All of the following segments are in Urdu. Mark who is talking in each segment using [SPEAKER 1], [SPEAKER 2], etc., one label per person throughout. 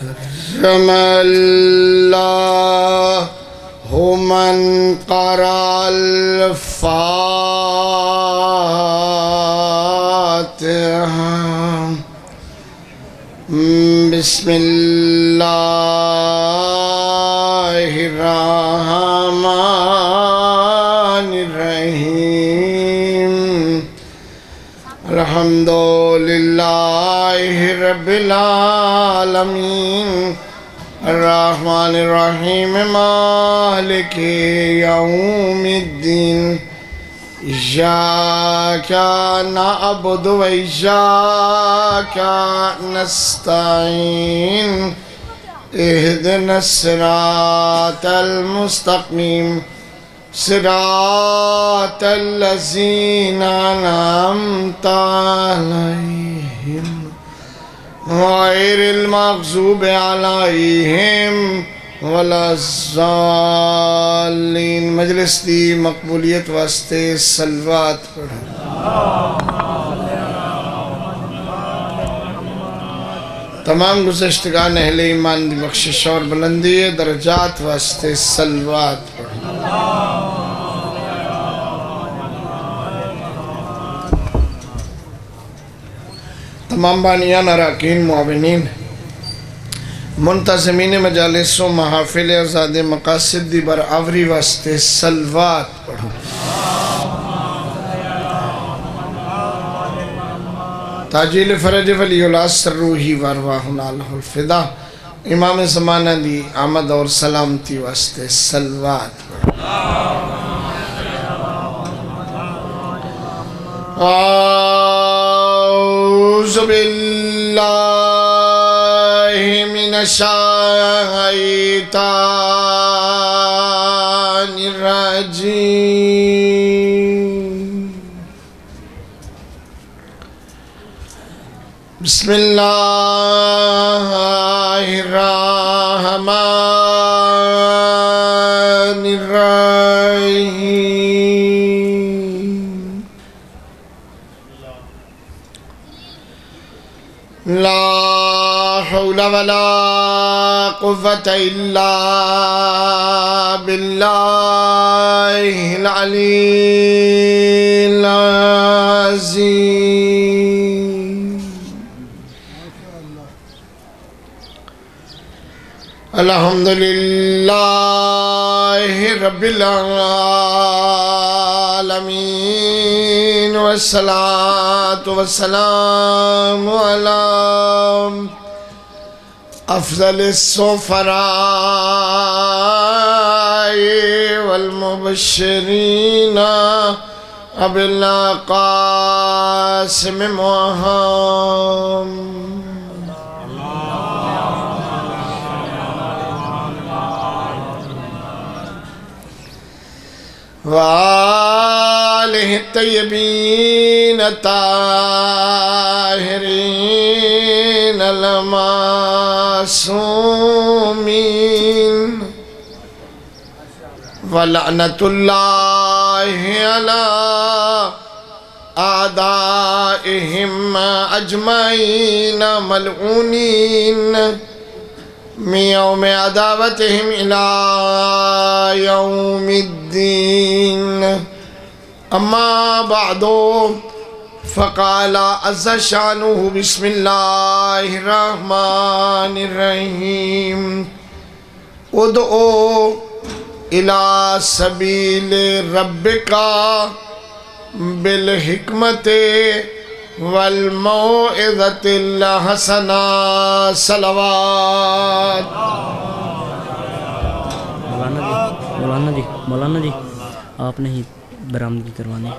[SPEAKER 1] حرم اللہ من قرأ الفاتحة بسم اللہ الرحمن الرحیم الحمدللہ رب العالمین الرحمن الرحیم مالک یوم الدین إياك نعبد وإياك نستعين اهدنا الصراط المستقيم صراط الذين أنعمت عليهم غير المغضوب عليهم ولا الضالین۔ مجلس دی مقبولیت واسطے صلوات پڑھیں۔ تمام گزشتگان اہل ایمان دی بخشش اور بلندی درجات واسطے صلوات پڑھیں۔ تمام بانیان اراکین معاونین منتظمین مجالس و محافل ازاد مقاصد دی برآوری واسطے صلوات پڑھو۔ تاجیل فرج ولی اللہ سروحی وارواحنا لہ الفدا امام زمانہ دی آمد اور سلامتی واسطے صلوات پڑھو۔ اعوذ باللہ من الشیطان الرجیم بسم اللہ الرحمن الرحیم لا حول ولا قوة إلا بالله العلي العظيم الحمد لله رب العالمين والصلاة والسلام على افضل السفراء والمبشرین ابی القاسم محمد وآلہ الطیبین الطاہرین المعصومین ولعنت اللہ علی اعدائہم اجمعین ملعونین من یوم عداوتہم الى یوم الدین اما بعدو فقال عز شانہ بسم اللہ الرحمن الرحیم ادعو الى سبیل ربک بالحکمت والموعظۃ الحسنہ صلوات۔
[SPEAKER 2] مولانا جی آپ نے ہی برآمدگی کروانی،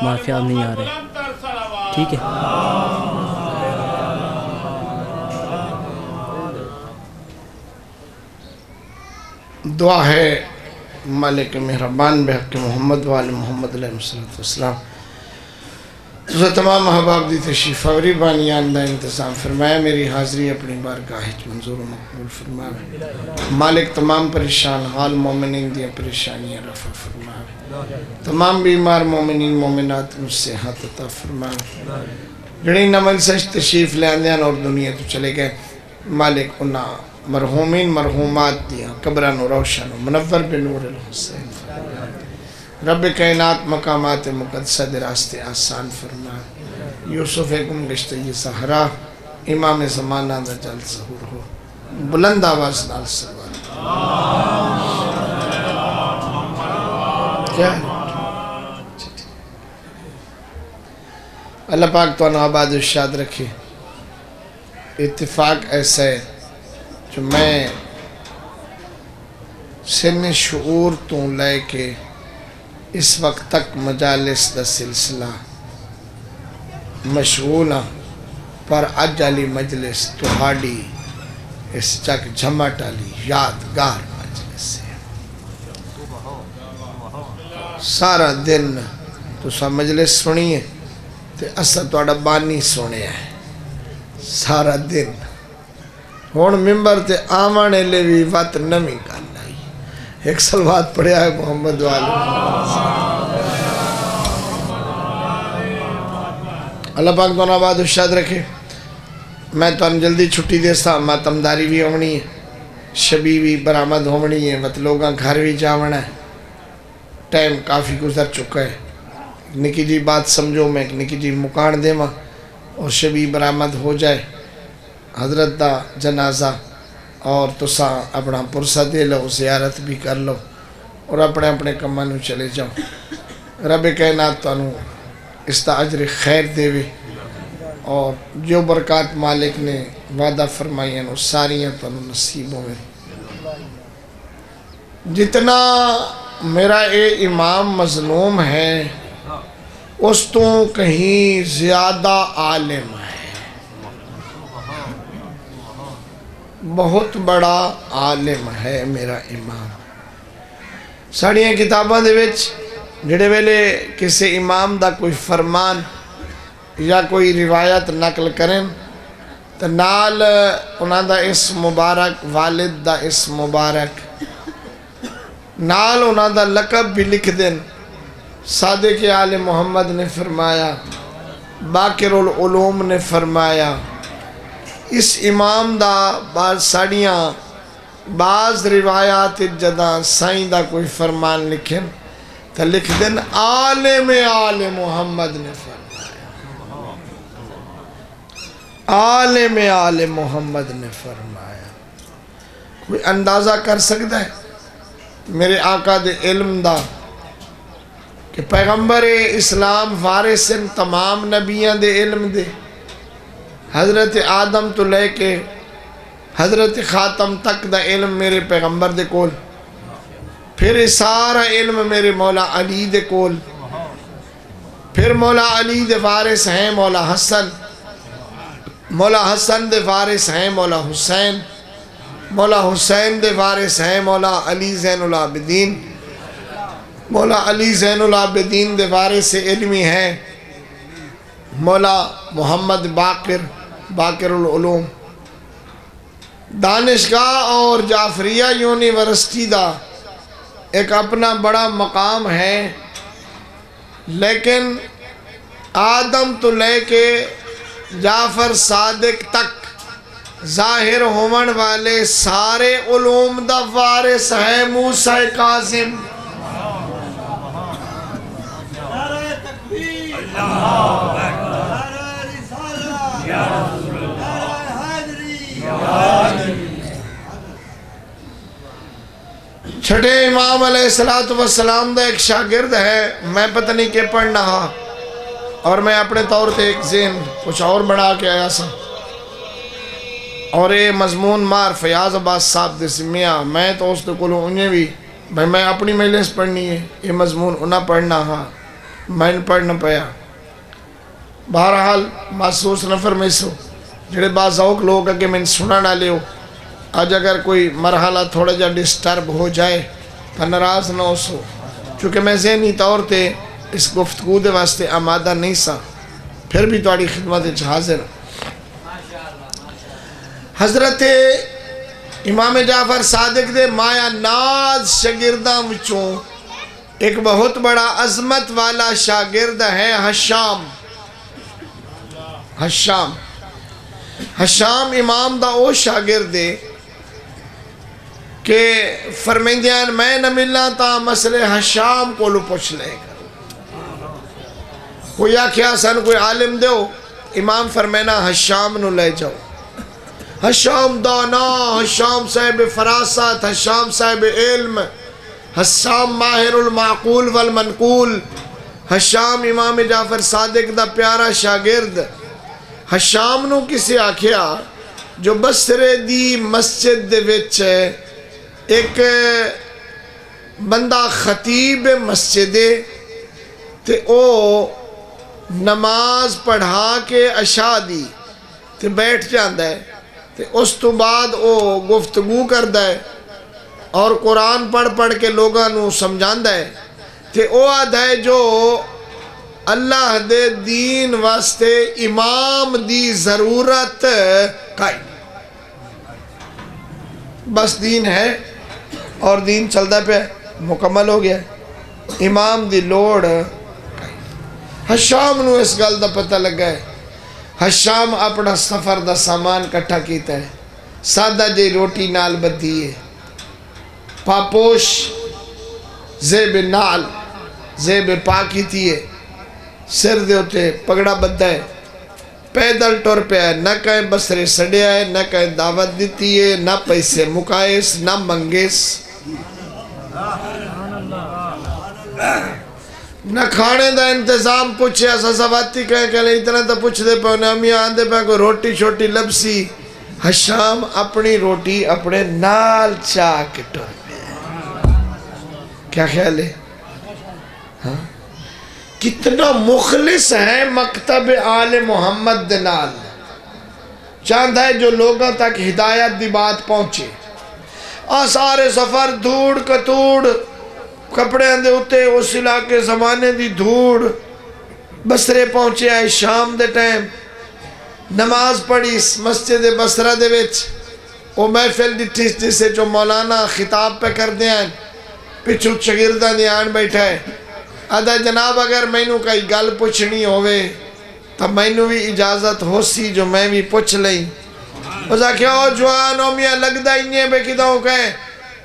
[SPEAKER 2] معافیات نہیں آ رہے، ٹھیک ہے؟
[SPEAKER 1] دعا ہے مالک مہربان بحق محمد وآل محمد علیہ السلام تو تمام احباب دی تشریف آوری بانیان دا انتظام فرمایا، میری حاضری اپنی بارگاہ منظور و مقبول فرمایا۔ مالک تمام پریشان حال مومنین دیا پریشانیاں رفع فرمایا، تمام بیمار مومنین مومنات میں صحت عطا فرمایا۔ جڑی نمل سچ تشریف لے آندیاں اور دنیا تو چلے گئے، مالک انہاں مرحومین مرحومات دیا قبرہ نو روشن و منور بنور الحسین فرما رب کائنات مقامات مقدسہ دے راستے آسان فرما یوسف گم گشتہ یہ سہرا امام زمانہ دا جل ظہور ہو بلند آواز نال سوال کیا ہے اللہ پاک تو آباد و شاد رکھے اتفاق ایسا ہے جو میں سن شعور تو لے کے اس وقت تک مجالس دا سلسلہ مشغول ہاں پر اج علی مجلس تہاڈی اس چک جھمٹ علی یادگار مجلس ہے سارا دن تسا مجلس سنی ہے تے اسا تہاڈا بانی سنیا ہے سارا دن ہون ممبر تے آوانے لے بھی وقت نمی کرنا ہی ایک صلوات پڑھیا ہے محمد والی اللہ پاک تو آباد و شاد رکھے میں تو جلدی چھٹی دے سا ماتمداری بھی ہونی ہے شبی بھی برآمد ہونی ہے مت لوگاں گھر بھی جاونا ہے ٹائم کافی گزر چکا ہے نکی جی بات سمجھو میں نکی جی مکان دے ماں اور شبی برآمد ہو جائے حضرت دا جنازہ اور تسا اپنا پرسہ دے لو زیارت بھی کر لو اور اپنے اپنے کمانوں چلے جاؤ رب کائنات تو اس دا اجر خیر دے وے اور جو برکات مالک نے وعدہ فرمائی ہیں وہ ساریاں تو نصیب ہوئے جتنا میرا اے امام مظلوم ہے اس تو کہیں زیادہ عالم ہے بہت بڑا عالم ہے میرا امام ساڑیاں کتاباں دے وچ جڑے ویلے کسی امام دا کوئی فرمان یا کوئی روایت نقل کریں تو نال انہاں دا اسم مبارک والد دا اسم مبارک نال انہاں دا لقب بھی لکھ دیں صادق آل محمد نے فرمایا باقر العلوم نے فرمایا اس امام دا بعض ساڑیاں بعض روایات جداں سائیں دا کوئی فرمان لکھیں تو لکھ دیں عالم آل محمد نے فرمایا عالم آل محمد نے فرمایا کوئی اندازہ کر سکتا ہے میرے آقا دے علم دا کہ پیغمبر اسلام وارثن تمام نبیان دے علم دے حضرت آدم تو لے کے حضرت خاتم تک دا علم میرے پیغمبر دے کول پھر سارا علم میرے مولا علی دے کول پھر مولا علی دے وارث ہیں مولا حسن دے وارث ہیں مولا حسین دے وارث ہیں مولا علی زین العابدین مولا علی زین العابدین دے وارث علمی ہیں مولا محمد باقر العلوم دانشگاہ اور جعفریہ یونیورسٹی دا ایک اپنا بڑا مقام ہے لیکن آدم تو لے کے جعفر صادق تک ظاہر ہومن والے سارے علوم دا وارث ہے موسیٰ کاظم چھٹے امام علیہ السلام دا ایک شاگرد ہے میں پتہ نہیں کہ پڑھنا ہاں اور میں اپنے طور تے ایک ذہن کچھ اور بڑھا کے آیا سا اور یہ مضمون مار فیاض عباس صاحب دے سمیاں میں تو اس کو لوں انہیں بھی بھائی میں اپنی مجلس پڑھنی ہے یہ مضمون انہیں پڑھنا ہاں میں نے پڑھنا پیا بہرحال محسوس نہ فرمیسو جڑے بعض ذوق لوگ کہ میں سنا نہ لیو آج اگر کوئی مرحلہ تھوڑا جا ڈسٹرب ہو جائے تو ناراض نہ ہو سو چونکہ میں ذہنی طور تے اس گفتگو دے واسطے آمادہ نہیں سا پھر بھی تواڈی خدمت حاضر حضرت امام جعفر صادق دے مایا ناز شاگرداں وچوں ایک بہت بڑا عظمت والا شاگرد ہے حشام امام دا او شاگرد ہے کہ فرمیندیاں میں نہ ملنا تا مسئلے حشام کو لو پوچھ لے گا کوئی آکھیا سن کوئی عالم دیو امام فرمینا حشام نو لے جاؤ حشام دانا حشام صاحب فراست حشام صاحب علم حشام ماہر المعقول والمنقول حشام امام جعفر صادق دا پیارا شاگرد حشام نو کسی آکھیا جو بسرے دی مسجد دے وچ ایک بندہ خطیب مسجد تے او نماز پڑھا کے عشاء دی تے بیٹھ جاندا ہے تے اس تو بعد او گفتگو کردا ہے اور قرآن پڑھ کے لوگاں نو سمجھاندا ہے تے او آدھا ہے جو اللہ دے دین واسطے امام دی ضرورت کائی بس دین ہے اور دین چلدا پہ مکمل ہو گیا امام دی لوڑ حشام نو اس گل دا پتہ لگا ہے حشام اپنا سفر دا سامان کٹھا کیتا ہے سادہ جی روٹی نال بدھی ہے پاپوش زیب نال زیب پاکی تھی ہے سر دے ہوتے پگڑا بدھا ہے پیدل ٹور پہ ہے نہ کہیں بسرے سڑیا ہے نہ کہیں دعوت دیتی ہے نہ پیسے مکائیس نہ منگیس نہ کھانے دا انتظام پوچھے ایسا سواتی کہیں کہ اتنا تو پوچھ دے پہ انہیں امی آندے پہ کوئی روٹی چھوٹی لبسی حشام اپنی روٹی اپنے نال چاہ کے ٹور پہ کیا خیال ہے کتنا مخلص ہے مکتب آل محمد دنال چاند ہے جو لوگوں تک ہدایت دی بات پہنچے آثار سفر دھوڑ کتوڑ کپڑے اندے ہوتے اس علاقے زمانے دی دھوڑ بسرے پہنچے آئے شام دے ٹائم نماز پڑھی مسجد بسرہ دے وچ وہ محفل ڈٹھیس جسے جو مولانا خطاب پہ کر دیں پچھو شاگرداں دی آن بیٹھا ہے آدھا جناب اگر میں نو کئی گل پوچھنی ہوئے تب میں نو بھی اجازت ہو سی جو میں بھی پوچھ لیں اس آکھیا او جوان او میاں لگدہ ہی نہیں بے کدہ ہو کہیں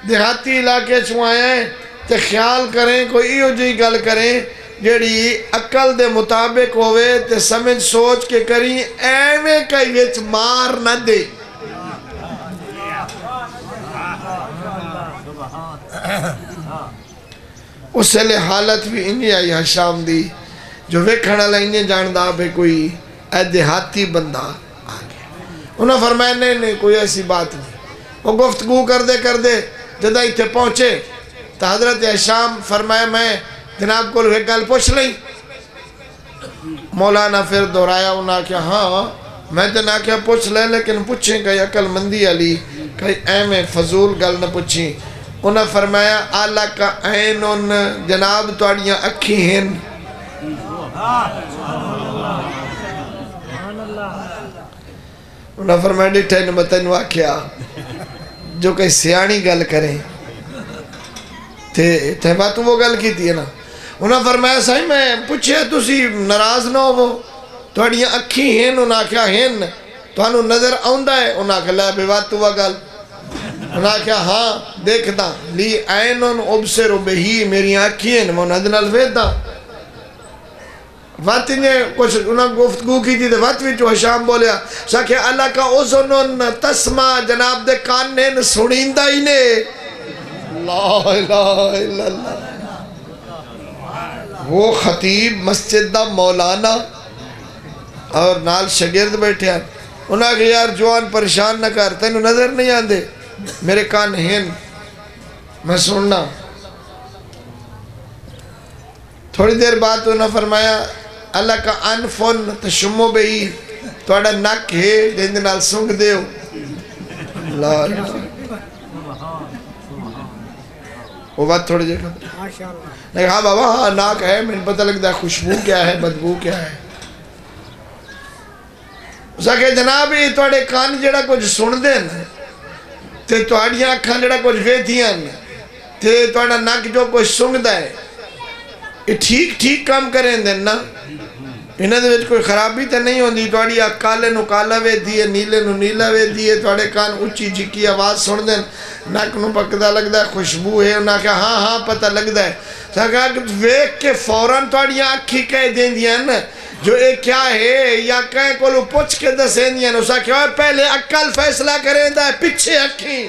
[SPEAKER 1] دیہاتی علاقے چھوائے ہیں تے خیال کریں کوئی ایو جی گل کریں جیڑی عقل دے مطابق ہوئے تے سمجھ سوچ کے کریں ایویں کئی وچ مار نہ دے اس لئے حالت بھی انہی آئی حشام دی جو ویکھنا لائنیں جاندہ بے کوئی اے دیہاتی بندہ آگے انہوں نے فرمایا نہیں کوئی ایسی بات نہیں وہ گفتگو کر دے جدہ ہی تھے پہنچے تو حضرت حشام فرمایا میں جناب کو ایک گل پوچھ لیں مولانا پھر دہرایا انہاں کہ ہاں میں تو نہ کیا پوچھ لے لیکن پوچھیں کہ عقل مندی علی کہ اے فضول گل نہ پوچھیں انہاں فرمایا آلہ کا عین جناب توڑیاں اکھی ہیں انہاں فرمایا ڈیٹھے نمتن واقعہ جو کہ سیانی گل کریں تھے بات وہ گل کی تھی نا انہاں فرمایا صحیح میں پوچھے تسی ناراض نہ ہو توڑیاں اکھی ہیں انہاں کیا ہیں تو انہوں نظر آؤندہ ہے انہاں کہ لے بے بات وہ گل انہاں کیا ہاں دیکھتا لی عینن ابصر بہی میری آنکھی ہیں میں انہاں دنال ویدتا وقت انہیں کچھ انہاں گفتگو کی تھی وقت بھی جو حشام بولیا ساکھے اللہ کا اذنن تسمع جناب دے کانن سنیندہ ہی نے لا الہ الا اللہ وہ خطیب مسجد دا مولانا اور نال شگرد بیٹھے ہیں انہاں کہ یار جوان پریشان نہ کر تینوں نظر نہیں آندے میرے کان ہیں میں سننا تھوڑی دیر بعد انہوں نے فرمایا اللہ کا انفن تشمو بہی توڑا نک ہے جن نال سنگ دیو لا وہ بات تھوڑی دیر لیکن ہاں بابا ہاں ناک ہے میں پتہ لگتا ہے خوشبو کیا ہے بدبو کیا ہے اسا کہ جناب یہ توڑے کان جڑا کچھ سن دیں تے توڑیاں اکھاں جڑا کچھ ویدیاں تے توڑا نک جو کچھ سنگ دا ہے یہ ٹھیک کام کریں دیں نا انہاں دے وچ کوئی خرابی تے نہیں ہوندی تواڈی اکھ کالے نو کالا ویکھدی ہے نیلے نو نیلا ویکھدی ہے تواڈے کان اچھی جھکی آواز سن دین نک نو پکدا لگدا ہے خوشبو ہے انہاں کہا ہاں ہاں پتہ لگدا ہے سا کہا کہ ویکھ کے فوراً تواڈیاں اکھی کہہ دیندیاں نا جو اے کیا ہے یا کہیں کولو پوچھ کے دسیندیاں اسا کہا پہلے عقل فیصلہ کریندا ہے پیچھے اکھی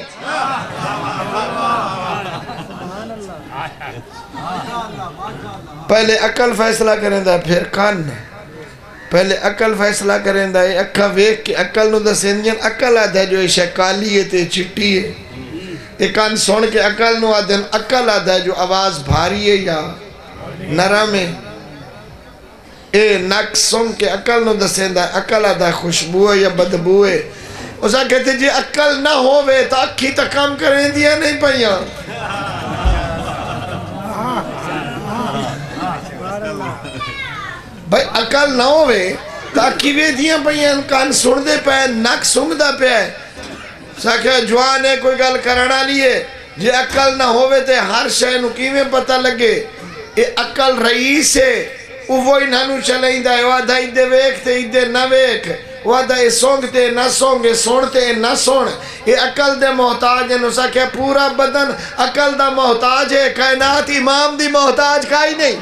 [SPEAKER 1] پہلے عقل فیصلہ کریندا ہے پھر کان پہلے عقل فیصلہ کریندا ہے اکھا ویکھ کے عقل نو دسیندیاں عقل آدھا جو شے کالی ہے تے چٹی ہے اے کان سن کے عقل نو آدھن عقل آدھا جو آواز بھاری ہے یا نرم ہے اے نک سن کے عقل نو دسیندا ہے عقل آدھا خوشبو ہے یا بدبو ہے اسا کہتے جی عقل نہ ہووے تو اکھی تا کام کریں دیا نہیں پائیاں بھائی عقل نہ ہووے تو اکھی وے دیا پائیاں کان سن دے پائے نک سنگ دا پائے سا کہ جوان ہے کوئی گل کرنا لیے جی عقل نہ ہووے تے ہر شے نو کیویں پتہ لگے اے عقل رئیس ہے وہ انہاں نو چلائیندا ہے وعدہ ایدے ویکھ تے ایدے نہ ویکھ وعدہ اے سونگ تے نہ سونگ اے سون تے نہ سون اے عقل دے محتاج ہے نسا کہ پورا بدن عقل دا محتاج ہے کائنات امام دی محتاج کائی نہیں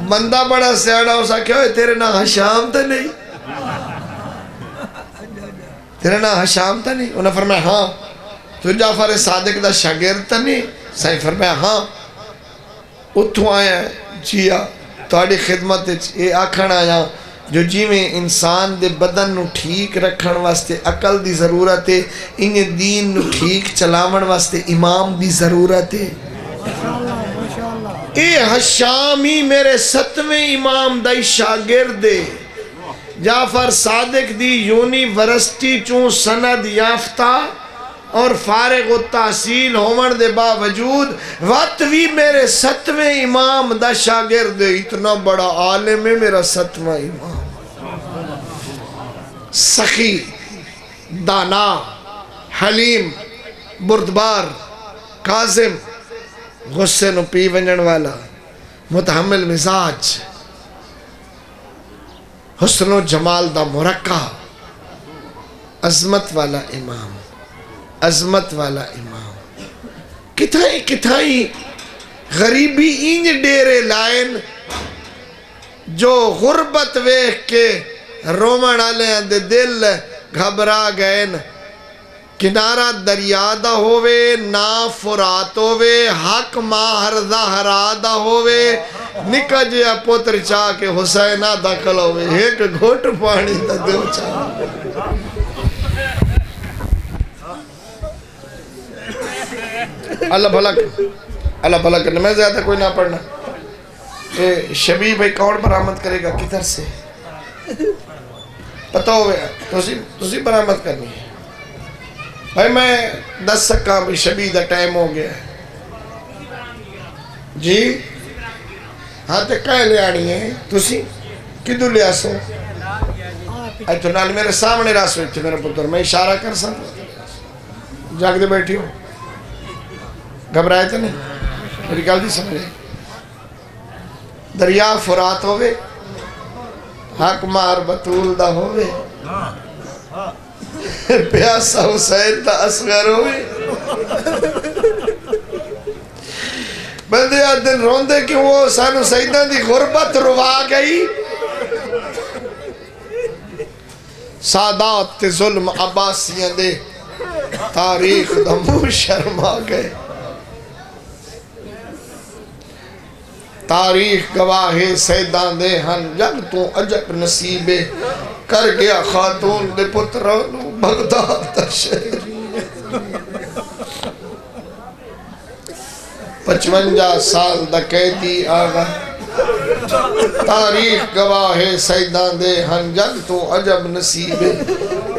[SPEAKER 1] بندہ بڑا سیاڑا ہو سا کیا ہوئے تیرے نا حشام تا نہیں تیرے نا حشام تا نہیں انہاں فرمایا ہاں تو جعفر صادق دا شاگرد تا نہیں سائیں فرمایا ہاں اتھو آیا ہے جیا تواڈی خدمت اے آکھن آیا جو جی میں انسان دے بدن نو ٹھیک رکھن واسطے عقل دی ضرورت ہے انہیں دین نو ٹھیک چلاون واسطے امام دی ضرورت ہے اے حشامی میرے 7ویں امام دائی شاگرد دے جعفر صادق دی یونیورسٹی چون سند یافتہ اور فارغ التحصیل ہومن دے باوجود وقت بھی میرے 7ویں امام دا شاگرد دے اتنا بڑا عالم ہے میرا 7واں امام سخی دانا حلیم بردبار کاظم غصے نو پی ونجن والا متحمل مزاج حسن و جمال دا مرکہ عظمت والا امام عظمت والا امام کتھائی غریبی اینج ڈیرے لائن جو غربت ویکھ کے رومن آلے دے دل گھبرا گئن کنارہ دریا دا ہووے نا فرات ہووے حق ماہر زہرا دا ہووے نکا جیا پوتر چاہ کے حسینہ داخل ہووے ایک گھوٹ پانی دا دیو چاہ اللہ بھلا کرنے میں زیادہ کوئی نہ پڑھنا شبیہ بھائی کون برآمد کرے گا کدھر سے پتہ ہوئے تسی برآمد کرنی ہے بھائی میں 10 سکاں بھی شبیہ دا ٹائم ہو گیا ہے جی ہاں تے کہے لے آنی ہے تسی کدھو لے آسو تو نال میرے سامنے راسو تھے میرے پتر میں اشارہ کر سکتا جاگ دے بیٹھی ہوں گھبرائے تو نہیں میری گل دی سمجھے دریا فرات ہوئے حق مار بطول دا ہوئے پیاسا حسین دا اصغر ہوئے بندے آدھن روندے کیوں وہ سانو سیدہ دی غربت روا گئی سادات تے ظلم عباسیاں دے تاریخ دا منہ شرما گئے تاریخ گواہ سیدان دے ہن جگ تو عجب نصیبے کر گیا خاتون دے پترانو بغداد دا شہر 55 سال دا قیدی آگا تاریخ گواہ سیدان دے ہن جگ تو عجب نصیبے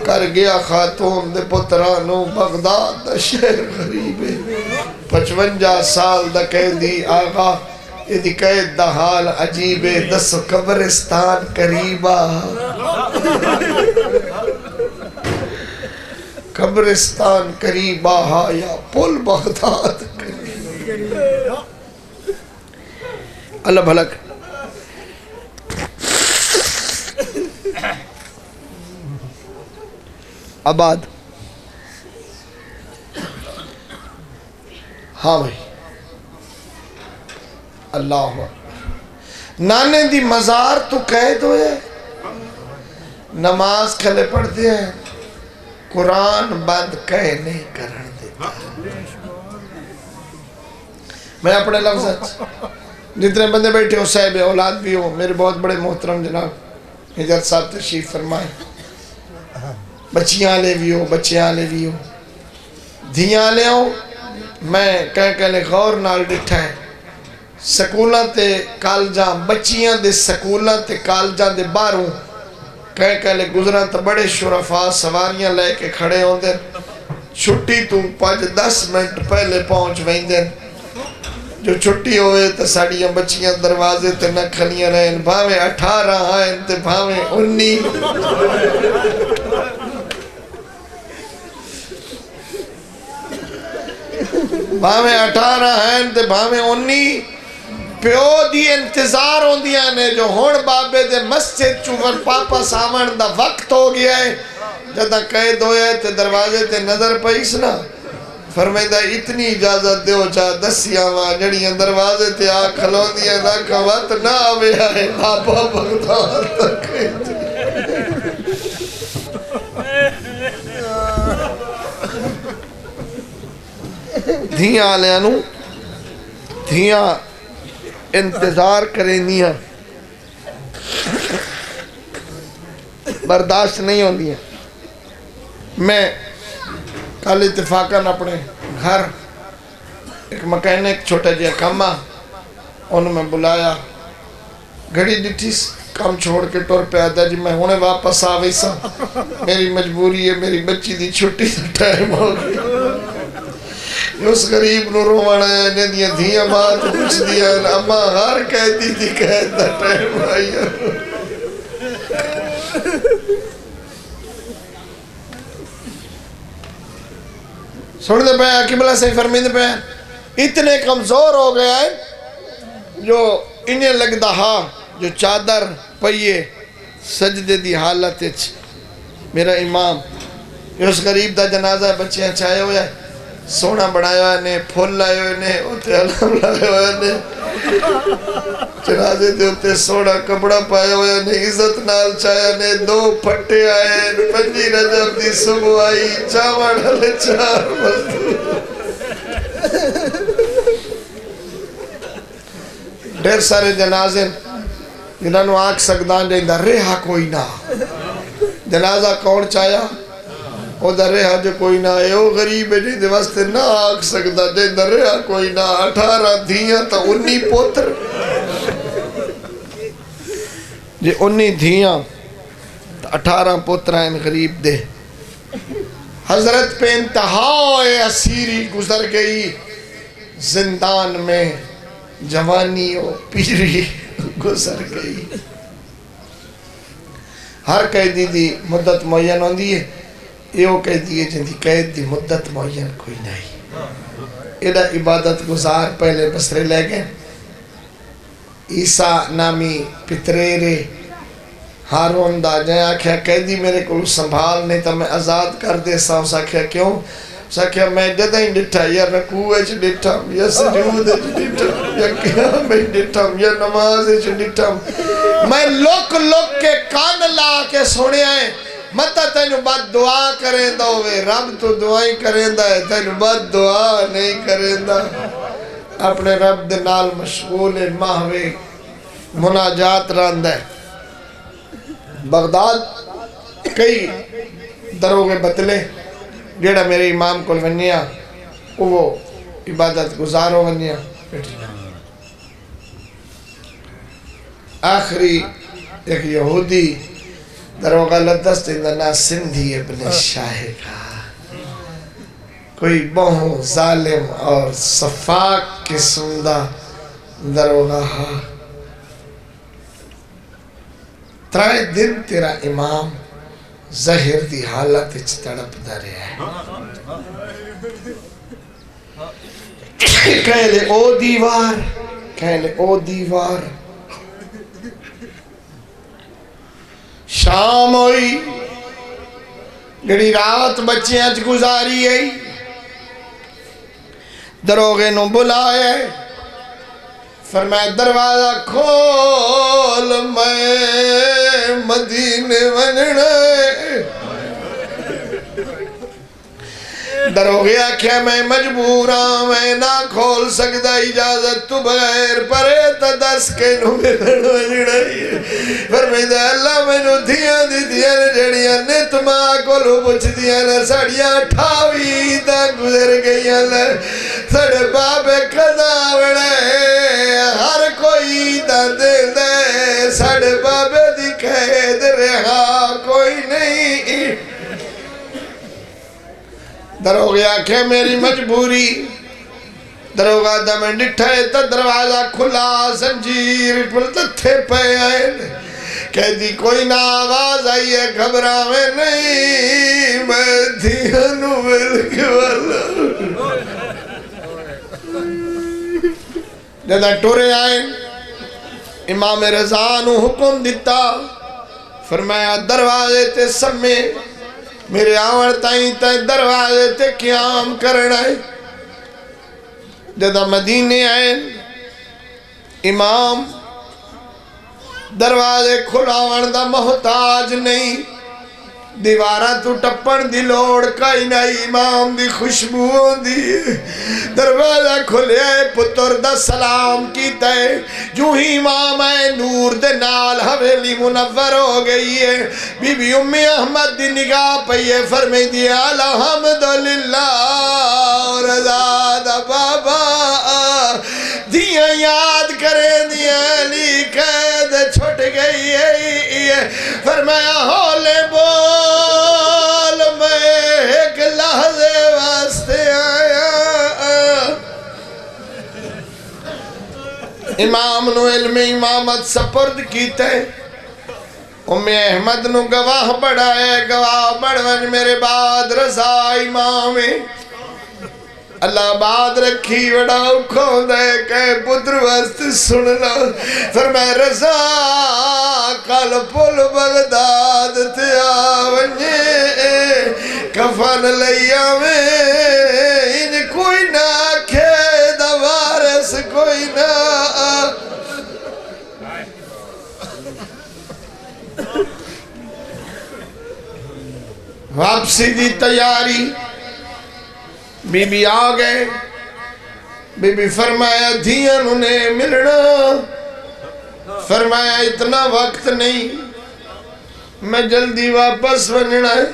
[SPEAKER 1] کر گیا خاتون دے پترانو بغداد دا شہر غریبے 55 سال دا قیدی آگا یہ دی قید دا حال عجیب ہے 10 قبرستان قریبا قبرستان قریبا یا پل بغداد قریبا اللہ بھلا کرے۔ آباد ہاں بھائی اللہ نانے دی مزار تو قید ہوئے نماز کھلے پڑھتے ہیں قرآن بند کہے نہیں کرن دیتا۔ میں اپنے لفظ جتنے بندے بیٹھے ہو صاحب اولاد بھی ہو میرے بہت بڑے محترم جناب حجت صاحب تشریف فرمائے بچیاں لے بھی ہو بچیاں لے بھی ہو دھیاں لے ہو میں کہنے غور نال ڈٹھا ہے سکولاں تے کالجاں بچیاں دے سکولاں تے کالجاں دے باہروں کہنے گزراں تے بڑے شرفاء سواریاں لے کے کھڑے ہوں دے چھٹی تو 5-10 منٹ پہلے پہنچ وہیں دے جو چھٹی ہوئے تے ساڑیاں بچیاں دروازے تے نہ کھلیاں رہیں بھاویں 18 آئیں تے بھاویں 19 بھاویں 18 ہیں تے بھاویں 19 پیو دی انتظار ہوں دیا نے جو ہون بابے دے مسجد چوبر پاپا سامان دا وقت ہو گیا ہے جدہ قید ہوئے تے دروازے تے نظر پئیس نا فرمیدہ اتنی اجازت دیو چاہ دسیاں وہاں جڑیاں دروازے تے آ کھلوں دیا نا کھوات نہ آوے آئے پاپا بغداد تک دھیاں آلیاں نو دھیاں انتظار کریں دیا برداشت نہیں ہوں دیا میں کل اتفاقاً اپنے گھر ایک مکینک چھوٹا جیا کاما انہوں میں بلایا گھڑی ڈٹھی کام چھوڑ کے ٹور پہ آتا جی میں ہونے واپس آوئی سا میری مجبوری ہے میری بچی دی چھوٹی سے ٹائم ہو گئی اس غریب نو رووانا ہے جن دیا دھیاں بات پوچھ دیا اما ہر کہتی تھی کہتا ٹائم آئی سن دے پہ قبلہ سے فرمین دے پہ اتنے کمزور ہو گیا ہے جو انہیں لگ دہا جو چادر پئیے سجدے دی حالت میرا امام اس غریب دا جنازہ بچیاں چاہے ہویا ہے سونا بڑھایا ہوئے نے پھول لائے ہوئے نے ہوتے علم لائے ہوئے نے جنازے دے ہوتے سونا کپڑا پائے ہوئے نے عزت نال چاہے نے 2 پھٹے آئے 5 رجب دی صبح آئی چاوڑ ہلے 4 مزدور ڈھیر سارے جنازے جنہاں نو آنکھ سکدان جائندہ ریحہ کوئی نہ جنازہ کون چاہیا او در رہا جو کوئی نہ ہے او غریب ہے جی دے واسطے نہ آگ سکتا جی در رہا کوئی نہ 18 دھیاں تا 19 پوتر جی 19 دھیاں تا 18 پوتر ہیں غریب دے حضرت پہ انتہائی اسیری گزر گئی زندان میں جوانی و پیری گزر گئی ہر قیدی دی مدت معین ہوندی ہے یہ کہہ دیئے جن دی قید دی مدت معین کوئی نہیں ایڈا عبادت گزار پہلے بسرے لے گئے عیسیٰ نامی پتریرے ہارون دا جائیں آکھیا قیدی میرے کو سنبھال نہیں تا میں آزاد کر دے سا اس آکھیا کیوں اس آکھیا میں جدہ ہی ڈٹھا یا رکوع چھ ڈٹھا یا سجود چھ ڈٹھا یا قیام ڈٹھا یا نماز چھ ڈٹھا میں لوک کے کان لا کے سونے آئے مطا تینو بات دعا کریں دا ہوئے رب تو دعائیں کریں دا ہے تینو بات دعا نہیں کریں دا اپنے رب دے نال مشغول ماہوے مناجات راندہ ہے بغداد کئی دروگے بتلے جیڑا میرے امام کو ونیا وہ عبادت گزارو ونیا آخری ایک یہودی دروگہ لدست اندنا سندھی ابن شاہ کا کوئی بہت ظالم اور صفاق قسم دا دروگہ ہاں ترائے دن تیرا امام ظہر دی حالت اچھ تڑپ دا رہا ہے کہہ لے او دیوار کہنے او دیوار شام ہوئی گڑی رات بچیاں چ گزاری ہے دروغے نو بلائے فرمایا دروازہ کھول میں مدینے وننا دروغے آکھیا میں مجبور ہاں میں نہ کھول سکتا اجازت تو بغیر پرے تا دس کے نو ملن وننا فرمایا اللہ میں نو دھیاں دی دیاں جڑیاں نت ماں کو لو بچ دیاں ساڑیاں ٹھاوی تا گزر گئیاں سڑے بابے قضا وڑے ہر کوئی دا دے دے سڑے بابے دی قید رہا کوئی نہیں دروغے آکھے میری مجبوری دروغہ دا میں ڈٹھے تا دروازہ کھلا زنجیر پل تتھے پہ آئے کہہ دی کوئی نہ آواز آئی ہے گھبرا میں نہیں میں دھیانو ملک والا جدہ ٹورے آئے امام رضا نو حکم دیتا فرمایا دروازے تے سمے میرے آور تائیں تے دروازے تے قیام کرنا ہے جدہ مدینے آئے امام دروازے کھلاون دا محتاج نہیں دیوارہ تو ٹپن دی لوڑ کئی نہیں امام دی خوشبو دی دروازہ کھلے آئے پتر دا سلام کیتا ہے جو ہی امام آئے نور دے نال حویلی منور ہو گئی ہے بی بی امی احمد دی نگاہ پہیے فرمی دیا الحمدللہ رضا دا بابا دیا یاد کریں دیا علی قید چھٹ گئی ہے فرمایا ہولے بول میں ایک لحظے واسطے آیا امام نو علم امامت سپرد کیتے احمد نو گواہ بڑھائے گواہ بڑھون میرے بعد رضا امام اللہ بعد رکھی وڑا کھون دے کہ پتر وست سننا فرمائے رضا کل پل بغداد تے آونجے کفن لیا میں ان کوئی نہ کھے دوارس کوئی نہ واپسی دی تیاری بی بی آگئے بی بی فرمایا دھیاں انہیں ملنا فرمایا اتنا وقت نہیں میں جلدی واپس وننا ہے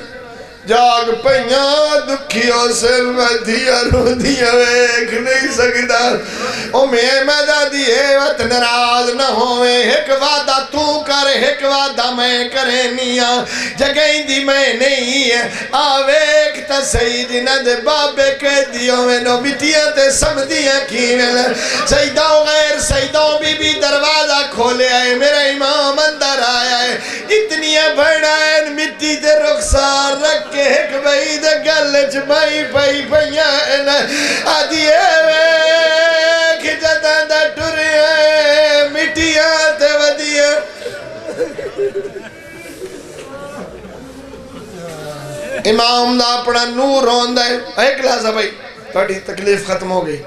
[SPEAKER 1] جاگ پہیاں دکھیوں سے میں دھیاں رو دھیاں ایک نہیں سکتا میں مدہ دیئے وقت نراز نہ ہوئے ایک وعدہ تو کر ایک وعدہ میں کرے نیا جگہیں دی میں نہیں ہے آویک تا سید ند بابے کے دیوں میں نو مٹیاں تے سمدیاں کی میں سیدہ و غیر سیدہ و بی بی دروازہ کھولے آئے میرا امام اندر آیا ہے اتنی بڑھائیں مٹی تے رخصار رکھ کے ایک بھائی دے گلچ بھائی بھائی بھائیاں آدھیے ویک جدہ دا ٹورے مٹیاں تے ودیاں امام دا اپنا نور ہوندہ ہے ایک لحظہ بھائی تھوڑی تکلیف ختم ہو گئی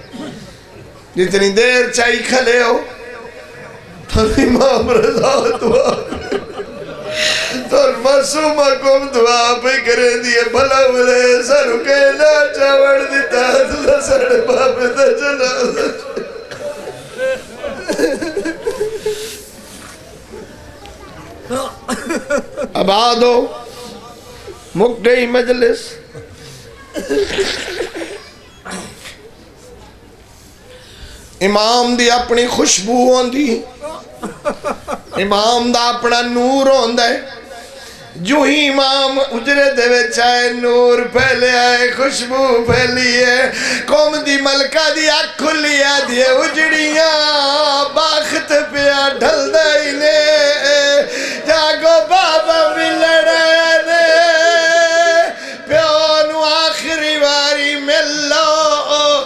[SPEAKER 1] جتنی دیر چاہی کھلے ہو تو امام رضا دعا تو معصومہ کم دعا پہ کرے دیئے بھلا بلے سر کہنا چاوڑ دیتا تو سر باپے تا چلا اب آدھو مک گئی مجلس امام دی اپنی خوشبو ہوندی امام دا اپنا نور ہوندہ ہے جو ہی امام اجرے دے چاہے نور پھیلے آئے خوشبو پھیلی ہے قوم دی ملکہ دی آنکھ کھلی ہے دیئے اجڑیاں باخت پیا ڈھل دائنے جاگو بابا بھی لڑانے پیونو آخری واری مل لو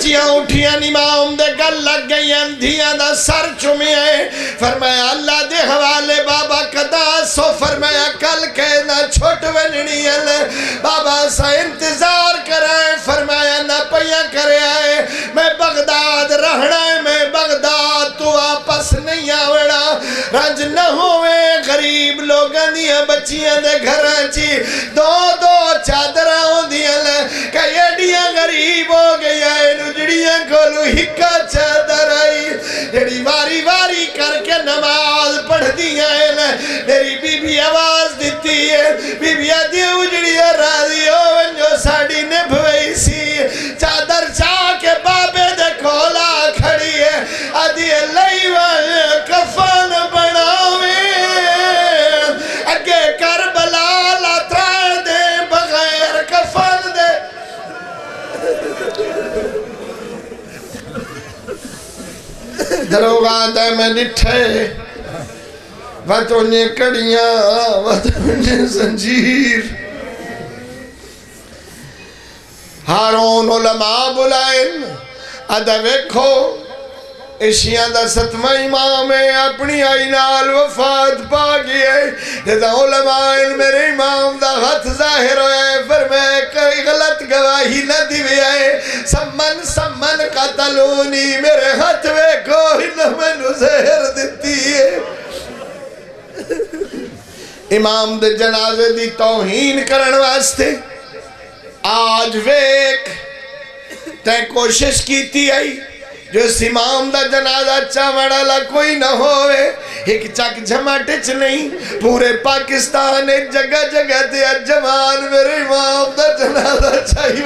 [SPEAKER 1] بچیاں اٹھیاں امام دے گل لگ گئیاں دھیاں دا سر چومیا ہے فرمایا اللہ دے حوالے بابا کدا سو فرمایا کل کہنا چھوٹ وننی بابا سا انتظار کرائیں فرمایا نہ پیا کرے آئے میں بغداد رہنا ہے میں بغداد تو واپس نہیں آوڑا رنج نہ ہوئے غریب لوگاں دیا بچیاں دے گھراں چی دو دو چادرہ ہوں دیا کہ ایڈیاں غریب ہو گیا ہے نجڑیاں کولو ہکا چادر آئی جڑی واری واری کر کے نماز پڑھ دیا ہے میری بی بی آواز دیتی ہے بی بی آدھی اجڑیاں راضی ہو جو ساڑی نبھوئی سی چادر چاہ کے بابے دے کھولا کھڑی ہے آدھی اللہ والے کفن بناوے اگے کربلا لاتران دے بغیر کفن دے دروگاں دے میں نٹھے وطنی کڑیاں وطنی زنجیر ہارون علماء بلائن ادھا ویکھو اشیاں دا ستمہ امام ہے اپنی آئینال وفات پا گیا ہے جدا علماء میرے امام دا خط ظاہر ہویا ہے فرمائے کوئی غلط گواہی نہ دیویا ہے سمن قتلونی میرے خط ویکھو انہوں میں نو زہر دیتی ہے امام دے جنازے دی توہین کرن واسطے آج ویک تے کوشش کیتی آئی جو اس امام دا جنازہ چاوڑالا کوئی نہ ہوئے ایک چک جھماٹچ نہیں پورے پاکستان ایک جگہ جگہ دیا جوان میرے امام دا جنازہ چاہی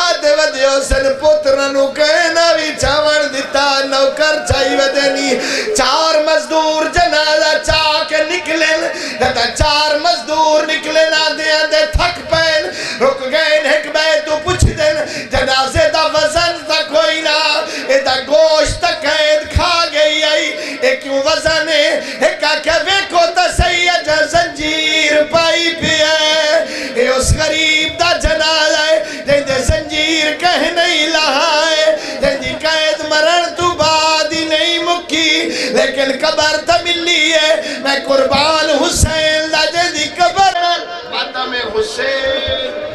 [SPEAKER 1] آدھے ودے حسن پترنو کہنا بھی چاوڑ دیتا نوکر چاہی ودے نہیں چار مزدور جنازہ چاہ کے نکلیں جتا چار مزدور نکلیں آدھے آدھے تھک پین رک گئے ایک بے تو پوچھ دیں جنازے دا وزن دا کوئی نہ ایدہ گوشت قید کھا گئی آئی ایک کیوں وزن ہے ایک آکے ویکو تا سید زنجیر پائی پی ہے اے اس غریب دا جنال ہے جن دے زنجیر کہیں نہیں لہائے جن دی قید مرن تو بعد ہی نہیں مکی لیکن قبر تا ملی ہے میں قربان حسین دا جن دی قبر ماتم حسین